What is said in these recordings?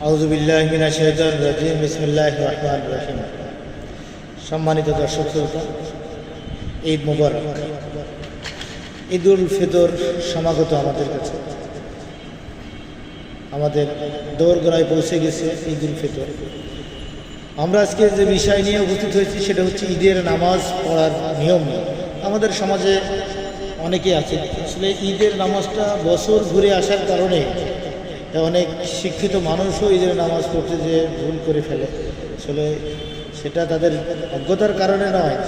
আউযু বিল্লাহি মিনাশ শাইতানির রাজিম বিসমিল্লাহির রহমানির রহিম। সম্মানিত দর্শক শ্রোতা, ঈদ মুবারক। ঈদুল ফিতর সমাগত আমাদের কাছে, আমাদের দোরগোড়ায় পৌঁছে গেছে ঈদুল ফিতর। আমরা আজকে যে বিষয় নিয়ে উপস্থিত হয়েছি সেটা হচ্ছে ঈদের নামাজ পড়ার নিয়ম। আমাদের সমাজে অনেকেই আছে, আসলে ঈদের নামাজটা বছর ঘুরে আসার কারণে অনেক শিক্ষিত মানুষও ঈদের নামাজ পড়তে যেয়ে ভুল করে ফেলে। আসলে সেটা তাদের অজ্ঞতার কারণে নয়,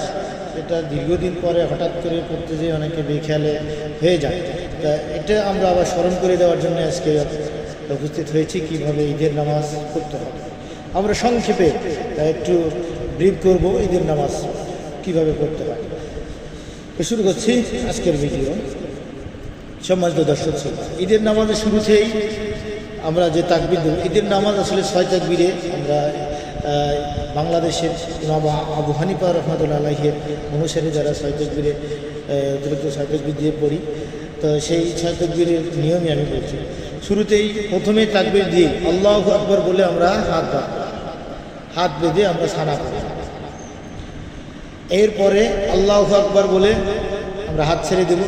সেটা দীর্ঘদিন পরে হঠাৎ করে পড়তে যেয়ে অনেকে বেখেয়ালে হয়ে যায়। তা এটা আমরা আবার স্মরণ করে দেওয়ার জন্য আজকে উপস্থিত হয়েছি কীভাবে ঈদের নামাজ পড়তে হবে। আমরা সংক্ষেপে একটু ব্রিফ করব ঈদের নামাজ কীভাবে পড়তে হয়। শুরু করছি আজকের ভিডিও। সম্মানিত দর্শক শ্রোতা, ঈদের নামাজের শুরুতেই আমরা যে তাকবীর দেব, ঈদের নামাজ আসলে 6 তাকবীরে আমরা বাংলাদেশের ইমাম আবু হানিফা রহমাতুল্লাহ আলাইহির অনুসারে যারা 6 তাকবীরে অতিরিক্ত 6 তাকবীর দিয়ে পড়ি, তো সেই 6 তাকবীরের নিয়মই আমি বলছি। শুরুতেই প্রথমে তাকবীর দিয়ে আল্লাহু আকবার বলে আমরা হাত বেঁধে আমরা সানা করি। এরপরে আল্লাহু আকবার বলে আমরা হাত ছেড়ে দেব,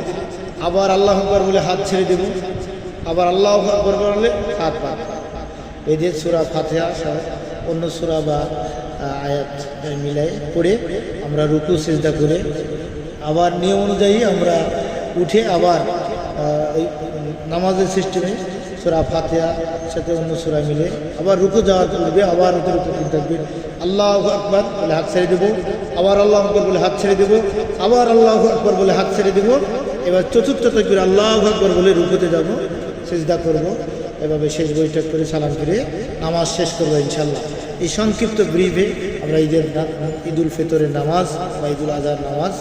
আবার আল্লাহু আকবার বলে হাত ছেড়ে দেব, আবার আল্লাহু আকবার বলে হাত বাঁধব। বেঁধে সূরা ফাতিহা সহ অন্য সূরা বা আয়াত মিলাই পড়ে আমরা রুকু সিজদা করে আবার নিয়ম অনুযায়ী আমরা উঠে আবার এই নামাজের সিস্টেমে সূরা ফাতিহা সাথে অন্য সূরা মিলে আবার রুকু যাওয়ার পূর্বে আবার রুকু থাকবে। আল্লাহু আকবার বলে হাত ছেড়ে দেবো, আবার আল্লাহু আকবার বলে হাত ছেড়ে দেবো, আবার আল্লাহু আকবার বলে হাত ছেড়ে দেবো। এবার চতুর্থ তাকবীর আল্লাহু আকবার বলে রুকুতে যাব, সিজদা করব। এভাবে শেষ বৈঠক করে সালাম ফিরে নামাজ শেষ করবো ইনশাল্লাহ। এই সংক্ষিপ্ত ব্রিফে আমরা ঈদুল ফিতরের নামাজ বা ঈদুল আজহার নামাজ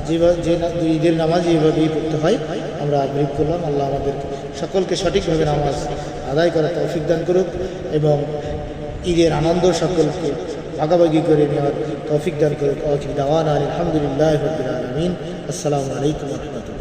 যে ঈদের নামাজ এইভাবেই পড়তে হয় আমরা ব্রিফ করলাম। আল্লাহ আমাদের সকলকে সঠিকভাবে নামাজ আদায় করার তৌফিক দান করুক এবং ঈদের আনন্দ সকলকে ভাগাভাগি করে নেওয়ার তৌফিক দান করুক। আখির দাওয়ানা আলহামদুলিল্লাহি রাব্বিল আলামিন। আসসালামু আলাইকুম ওয়া রাহমাতুল্লাহ।